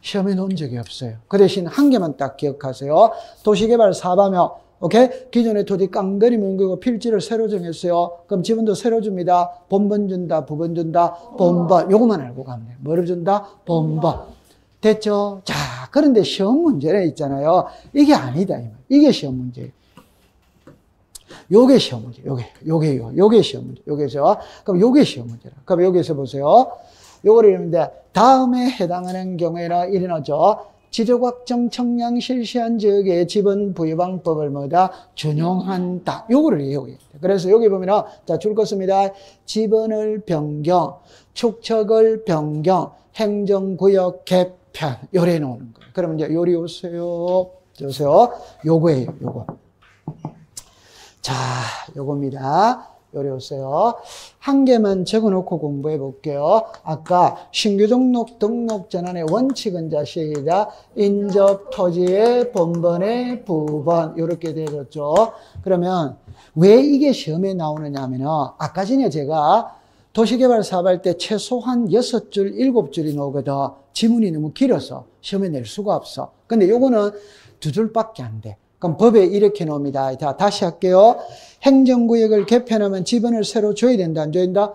시험에 놓은 적이 없어요. 그 대신 한 개만 딱 기억하세요. 도시개발 사업하면 오케이? 기존의 토지 깡그리 뭉개고 필지를 새로 정했어요. 그럼 지번도 새로 줍니다. 본번 준다, 부번 준다, 본번. 요것만 알고 가면 돼요. 뭐를 준다? 본번. 됐죠? 자, 그런데 시험 문제는 있잖아요. 이게 아니다. 이게 시험 문제예요. 요게 시험 문제. 요게 시험 문제. 요게죠. 그럼 요게 시험 문제라. 그럼 여기서 보세요. 요거를 이러는데 다음에 해당하는 경우에는 일어나죠. 지적확정 청량 실시한 지역의 지번 부여 방법을 뭐다? 준용한다. 요거를 이해해야 돼. 그래서 여기 보면은, 자, 줄 거 씁니다. 지번을 변경, 축척을 변경, 행정구역 개편. 요래 놓는 거예요. 그러면 이제 요리 오세요. 요거예요, 요거. 자, 요겁니다. 요리 오세요. 한 개만 적어놓고 공부해 볼게요. 아까 신규 등록 전환의 원칙은 자시다. 인접 토지의 본번의 부번 이렇게 되었죠. 그러면 왜 이게 시험에 나오느냐 하면은 아까 전에 제가 도시개발 사업할 때 최소한 6줄, 7줄이 나오거든. 지문이 너무 길어서 시험에 낼 수가 없어. 근데 요거는 2줄밖에 안 돼. 그럼 법에 이렇게 나옵니다. 자, 다시 할게요. 행정구역을 개편하면 지번을 새로 줘야 된다, 안 줘야 된다?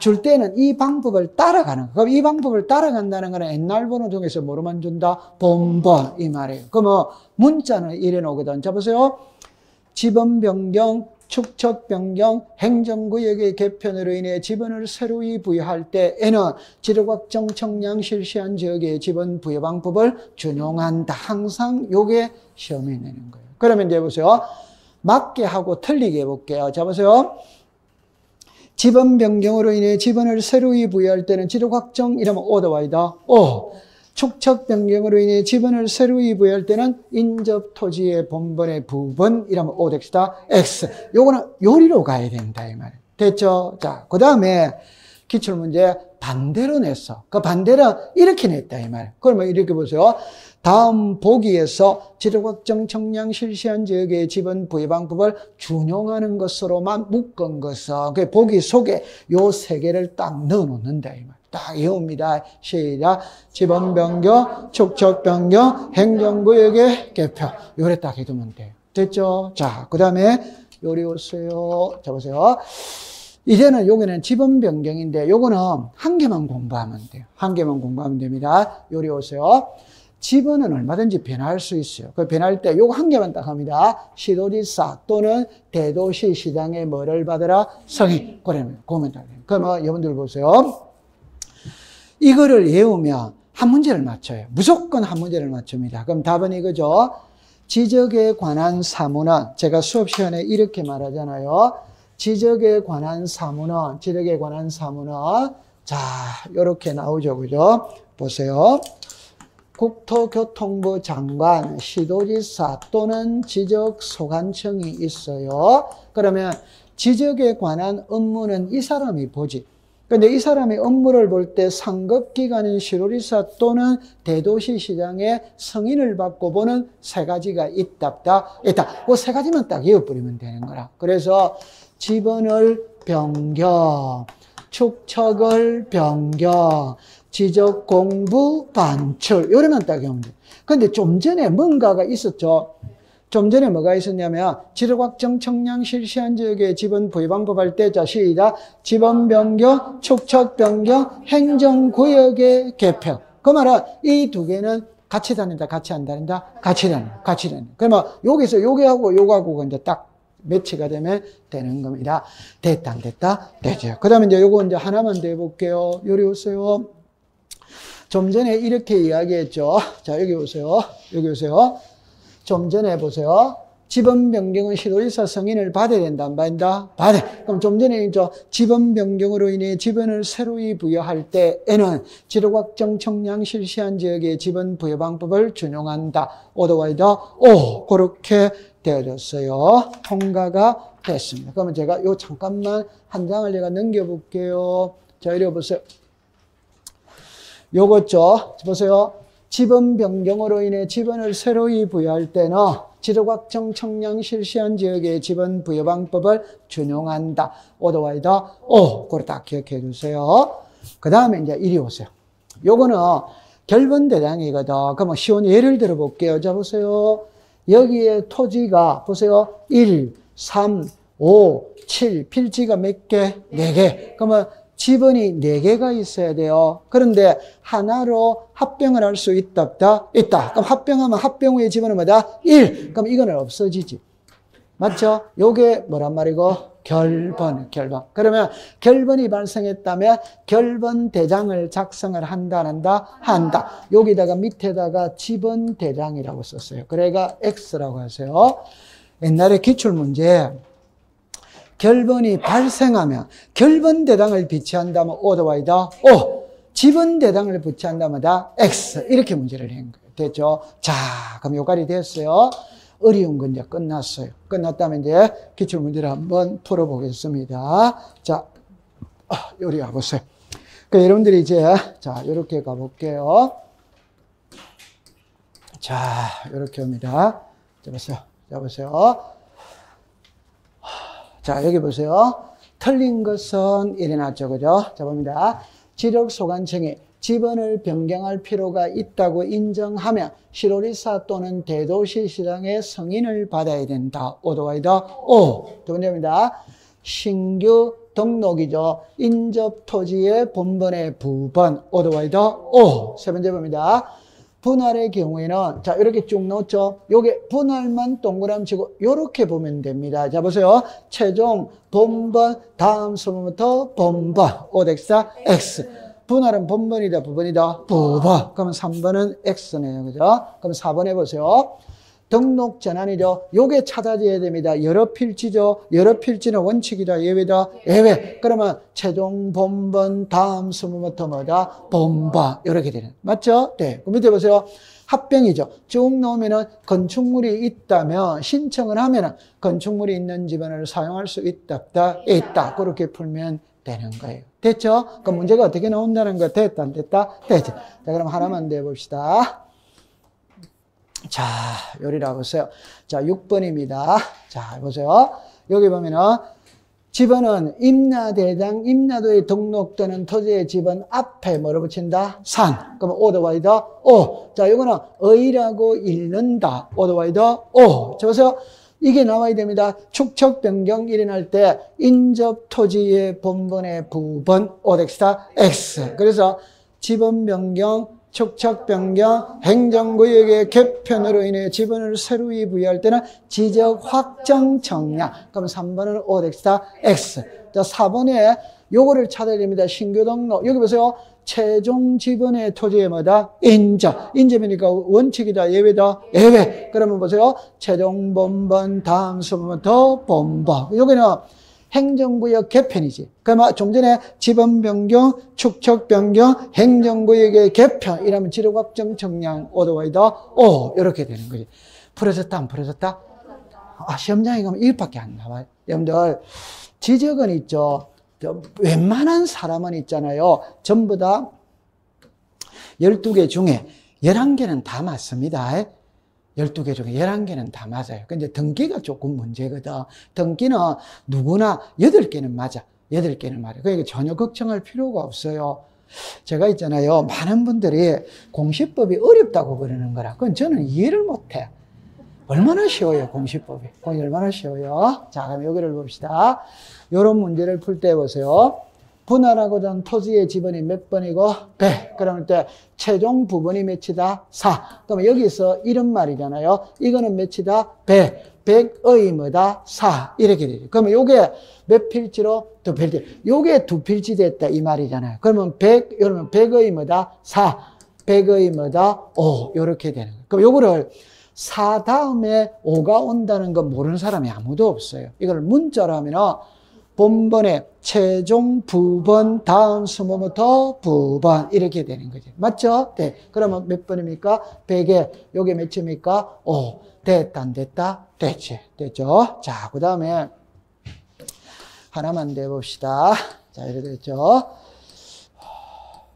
줄 때는 이 방법을 따라가는 거예요. 그럼 이 방법을 따라간다는 거는 옛날 번호 중에서 뭐로만 준다? 본번, 이 말이에요. 그러면 문자는 이래 나오거든. 자, 보세요. 지번 변경 축척 변경 행정구역의 개편으로 인해 지번을 새로이 부여할 때에는 지력확정 청량 실시한 지역의 지번 부여 방법을 준용한다. 항상 요게 시험에 내는 거예요. 그러면 이제 보세요. 맞게 하고 틀리게 해볼게요. 자, 보세요. 지번 변경으로 인해 지번을 새로이 부여할 때는 지력 확정 이러면 오더와이다. 오. 축척 변경으로 인해 지번을 새로이 부여할 때는 인접 토지의 본번의 부분 이러면 오덱시다. X. 요거는 요리로 가야 된다 이 말이에요. 됐죠? 자, 그 다음에 기출문제 반대로 냈어. 그 반대로 이렇게 냈다 이 말이에요. 그러면 이렇게 보세요. 다음 보기에서 지력확정 청량 실시한 지역의 지번 부여 방법을 준용하는 것으로만 묶은 것은 그 보기 속에 요 세 개를 딱 넣어놓는다 이 말이에요. 딱 이옵니다. 시작. 지번 변경, 축척 변경, 행정구역의 개편. 요래 딱 해두면 돼요. 됐죠? 자, 그 다음에 요리 오세요. 자, 보세요. 이제는 여기는 지번 변경인데 요거는 한 개만 공부하면 돼요. 한 개만 공부하면 됩니다. 요리 오세요. 지번은 얼마든지 변할 수 있어요. 그 변할 때 요거 한 개만 딱 합니다. 시도지사 또는 대도시 시장에 뭐를 받으라? 성인. 그러면 다 돼요. 그러면 여러분들 보세요. 이거를 외우면 한 문제를 맞춰요. 무조건 한 문제를 맞춥니다. 그럼 답은 이거죠. 지적에 관한 사무는 제가 수업 시간에 이렇게 말하잖아요. 지적에 관한 사무는 자, 이렇게 나오죠. 그죠? 보세요. 국토교통부 장관, 시도지사 또는 지적소관청이 있어요. 그러면 지적에 관한 업무는 이 사람이 보지. 근데 이 사람이 업무를 볼 때 상급기관인 시도지사 또는 대도시시장의 승인을 받고 보는 세 가지가 있다. 그 세 가지만 딱 외워버리면 되는 거라. 그래서 지번을 변경, 축척을 변경, 지적 공부 반출 요래만 딱 외우면 돼요. 근데 좀 전에 뭔가가 있었죠. 좀 전에 뭐가 있었냐면 지력확정 청량 실시한 지역의 지번 부여 방법 할 때 자 시작. 지번 변경, 축척 변경, 행정구역의 개편. 그 말은 이 두 개는 같이 다닌다, 같이 안 다닌다? 같이 다닌다. 그러면 여기서 요거하고 요거하고 이제 딱 매치가 되면 되는 겁니다. 됐다, 안 됐다? 되죠. 그 다음에 이제 요거 이제 하나만 더 해볼게요. 요리 오세요. 좀 전에 이렇게 이야기했죠. 자, 여기 오세요. 좀 전에 보세요. 지번 변경은 시도지사 승인을 받아야 된다, 안 받는다? 받아. 그럼 좀 전에 지번 변경으로 인해 지번을 새로이 부여할 때에는 지력확정 청량 실시한 지역의 지번 부여 방법을 준용한다. 오더와이더 오 그렇게 되어졌어요. 통과가 됐습니다. 그러면 제가 요 잠깐만 한 장을 제가 넘겨볼게요. 자, 이리 보세요. 요거죠. 보세요. 지번 변경으로 인해 지번을 새로이 부여할 때는 지력확정 청량 실시한 지역의 지번 부여 방법을 준용한다. 오더와이더 오 그걸 딱 기억해 주세요. 그 다음에 이제 이리 오세요. 요거는 결번 대장이거든. 그러면 쉬운 예를 들어 볼게요. 자, 보세요. 여기에 토지가 보세요. 1, 3, 5, 7 필지가 몇 개? 4개. 그러면 지번이 4개가 있어야 돼요. 그런데 하나로 합병을 할 수 있다, 없다? 있다. 그럼 합병하면 합병 후에 지번은 뭐다? 1. 그럼 이거는 없어지지. 맞죠? 요게 뭐란 말이고? 결번. 그러면 결번이 발생했다면 결번 대장을 작성을 한다, 안 한다? 한다. 여기다가 밑에다가 지번 대장이라고 썼어요. 그래가 X라고 하세요. 옛날에 기출문제 결번이 발생하면 결번 대장을 비치한다면 오더와이더 O, 지번 대장을 비치한다면 다 X 이렇게 문제를 한 거예요. 됐죠? 자, 그럼 요까지 됐어요. 어려운 건 이제 끝났어요. 끝났다면 이제 기출문제를 한번 풀어보겠습니다. 자, 요리 와보세요. 그 여러분들이 이제 자 이렇게 가볼게요. 자, 이렇게 옵니다. 자, 보세요. 자, 보세요. 자, 여기 보세요. 틀린 것은 이래 놨죠. 그죠? 자, 봅니다. 지력소관청이 지번을 변경할 필요가 있다고 인정하면 시도지사 또는 대도시시장의 승인을 받아야 된다. 오더와이더 O. 두 번째입니다. 신규 등록이죠. 인접 토지의 본번의 부번. 오더와이더 O. 세 번째 봅니다. 분할의 경우에는 자 이렇게 쭉 넣었죠. 요게 분할만 동그라미 치고 요렇게 보면 됩니다. 자 보세요. 최종 본번 다음 수부부터 본번 오덱사 x. 분할은 본번이다 부번이다 부번. 그러면 3번은 x네요. 그죠? 그럼 4번 해보세요. 등록 전환이죠. 요게 찾아져야 됩니다. 여러 필지죠. 여러 필지는 원칙이다 예외다 예외. 그러면 최종 본번 다음 수부부터 뭐다 본번 이렇게 되는 맞죠? 네. 그 밑에 보세요. 합병이죠. 쭉 넣으면은 건축물이 있다면 신청을 하면은 건축물이 있는 집안을 사용할 수 있다 없다 있다 그렇게 풀면 되는 거예요. 됐죠? 그 문제가 어떻게 나온다는 거 됐다 안 됐다 됐죠. 자 그럼 하나만 더 해봅시다. 자, 요리라고 보세요. 자, 6번입니다. 자, 보세요. 여기 보면은 집원은 임야대장, 임야도에 등록되는 토지의 집원 앞에 뭐로 붙인다? 산. 그러면 오더와이더 오. 자, 이거는 의라고 읽는다. 오더와이더 오. 자, 보세요. 이게 나와야 됩니다. 축척 변경 일어날 때 인접 토지의 본번의 부번 오덱스타 X. 그래서 집원 변경 축척 변경, 행정구역의 개편으로 인해 지분을 새로이 부여할 때는 지적 확정 정량. 그럼 3번은 오덱스타 X. 자, 4번에 요거를 찾아야 됩니다. 신규 등록. 여기 보세요. 최종 지분의 토지에 뭐다? 인접. 인접이니까 원칙이다. 예외다. 예외. 그러면 보세요. 최종 본번 다음 수부부터 본번. 여기는 행정구역 개편이지. 그러면 좀 전에 지번 변경, 축척 변경, 행정구역의 개편 이러면 지력 확정 정량 오더와이더 오 이렇게 되는 거지. 풀어졌다 안 풀어졌다? 아, 시험장에 가면 이것밖에 안 나와요. 여러분들 지적은 있죠. 웬만한 사람은 있잖아요. 전부 다 12개 중에 11개는 다 맞습니다. 12개 중에 11개는 다 맞아요. 근데 등기가 조금 문제거든. 등기는 누구나 8개는 맞아. 8개는 맞아. 그러니까 전혀 걱정할 필요가 없어요. 제가 있잖아요. 많은 분들이 공시법이 어렵다고 그러는 거라. 그건 저는 이해를 못해. 얼마나 쉬워요, 공시법이. 공시 얼마나 쉬워요. 자, 그럼 여기를 봅시다. 이런 문제를 풀 때 보세요. 분할하고자 한 토지의 지번이 몇 번이고? 100. 그럴 때 최종 부분이 몇이다? 4. 그러면 여기서 이런 말이잖아요. 이거는 몇이다? 100. 100의 뭐다? 4. 이렇게 되죠. 그러면 요게 몇 필지로? 두 필지. 요게 두 필지 됐다. 이 말이잖아요. 그러면 100, 이러면 100의 뭐다? 4. 100의 뭐다? 5. 이렇게 되는 거예요. 그럼 요거를 4 다음에 5가 온다는 건 모르는 사람이 아무도 없어요. 이걸 문자로 하면은 본번에 최종 부번 다음 수모부터 부번 이렇게 되는 거죠. 맞죠? 네. 그러면 몇 번입니까? 100에 요게 몇입니까? 5. 됐다 안 됐다? 됐지. 됐죠? 자, 그 다음에 하나만 더 해봅시다. 자, 이렇게 됐죠?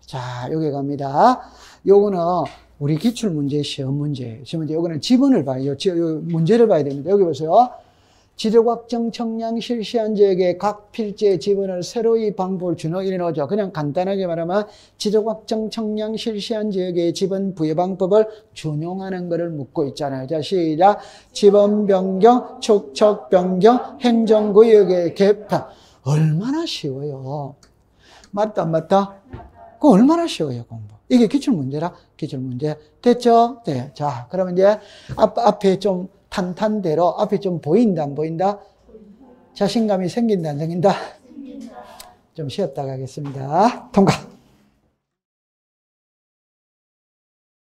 자, 여기 갑니다. 요거는 우리 기출문제 시험 문제예요. 시험 문제. 요거는 지문을 봐요. 문제를 봐야 됩니다. 여기 보세요. 지력확정 청량 실시한 지역의 각 필지의 지분을 새로이 방법을 준호 이래 넣어줘. 그냥 간단하게 말하면 지력확정 청량 실시한 지역의 지분 부여 방법을 준용하는 것을 묻고 있잖아요. 자, 시작. 지분 변경, 축척 변경, 행정구역의 개편. 얼마나 쉬워요. 맞다 안 맞다? 그거 얼마나 쉬워요, 공부. 이게 기출문제라, 기출문제. 됐죠? 네. 자, 그러면 이제 앞에 좀 탄탄대로 앞에 좀 보인다 안 보인다? 자신감이 생긴다 안 생긴다? 좀 쉬었다 가겠습니다. 통과.